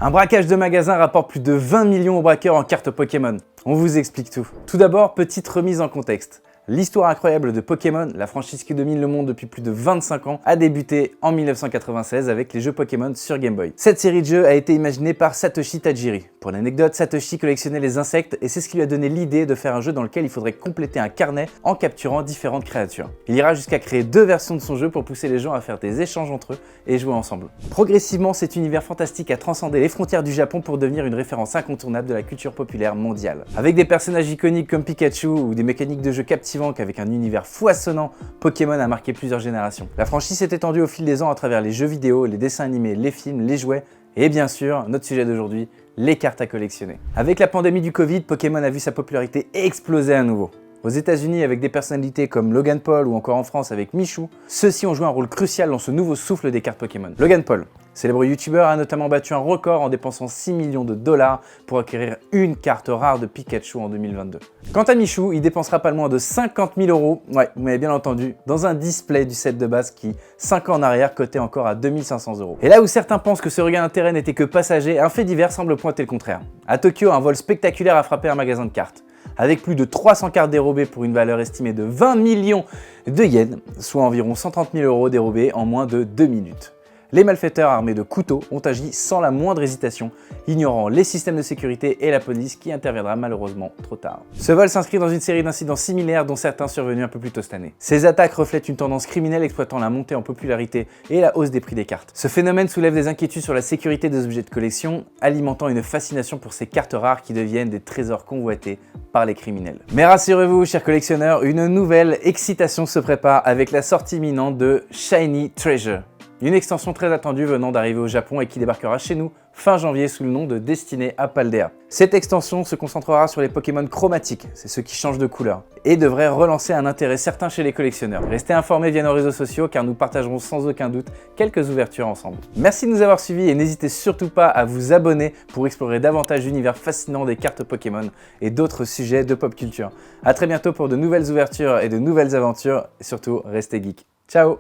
Un braquage de magasin rapporte plus de 20 millions aux braqueurs en cartes Pokémon. On vous explique tout. Tout d'abord, petite remise en contexte. L'histoire incroyable de Pokémon, la franchise qui domine le monde depuis plus de 25 ans, a débuté en 1996 avec les jeux Pokémon sur Game Boy. Cette série de jeux a été imaginée par Satoshi Tajiri. Pour l'anecdote, Satoshi collectionnait les insectes et c'est ce qui lui a donné l'idée de faire un jeu dans lequel il faudrait compléter un carnet en capturant différentes créatures. Il ira jusqu'à créer 2 versions de son jeu pour pousser les gens à faire des échanges entre eux et jouer ensemble. Progressivement, cet univers fantastique a transcendé les frontières du Japon pour devenir une référence incontournable de la culture populaire mondiale. Avec des personnages iconiques comme Pikachu ou des mécaniques de jeu captivantes qu'avec un univers foisonnant, Pokémon a marqué plusieurs générations. La franchise s'est étendue au fil des ans à travers les jeux vidéo, les dessins animés, les films, les jouets et bien sûr, notre sujet d'aujourd'hui, les cartes à collectionner. Avec la pandémie du Covid, Pokémon a vu sa popularité exploser à nouveau. Aux États-Unis avec des personnalités comme Logan Paul ou encore en France avec Michou, ceux-ci ont joué un rôle crucial dans ce nouveau souffle des cartes Pokémon. Logan Paul, célèbre youtubeur, a notamment battu un record en dépensant 6 millions de dollars pour acquérir une carte rare de Pikachu en 2022. Quant à Michou, il dépensera pas le moins de 50 000 €, ouais, vous m'avez bien entendu, dans un display du set de base qui, 5 ans en arrière, cotait encore à 2500 €. Et là où certains pensent que ce regain d'intérêt n'était que passager, un fait divers semble pointer le contraire. À Tokyo, un vol spectaculaire a frappé un magasin de cartes. Avec plus de 300 cartes dérobées pour une valeur estimée de 20 millions de yens, soit environ 130 000 € dérobés en moins de 2 minutes. Les malfaiteurs armés de couteaux ont agi sans la moindre hésitation, ignorant les systèmes de sécurité et la police qui interviendra malheureusement trop tard. Ce vol s'inscrit dans une série d'incidents similaires dont certains survenus un peu plus tôt cette année. Ces attaques reflètent une tendance criminelle exploitant la montée en popularité et la hausse des prix des cartes. Ce phénomène soulève des inquiétudes sur la sécurité des objets de collection, alimentant une fascination pour ces cartes rares qui deviennent des trésors convoités par les criminels. Mais rassurez-vous, chers collectionneurs, une nouvelle excitation se prépare avec la sortie imminente de Shiny Treasure. Une extension très attendue venant d'arriver au Japon et qui débarquera chez nous fin janvier sous le nom de Destiné à Paldea. Cette extension se concentrera sur les Pokémon chromatiques, c'est ceux qui changent de couleur, et devrait relancer un intérêt certain chez les collectionneurs. Restez informés via nos réseaux sociaux car nous partagerons sans aucun doute quelques ouvertures ensemble. Merci de nous avoir suivis et n'hésitez surtout pas à vous abonner pour explorer davantage l'univers fascinant des cartes Pokémon et d'autres sujets de pop culture. A très bientôt pour de nouvelles ouvertures et de nouvelles aventures et surtout restez geeks. Ciao!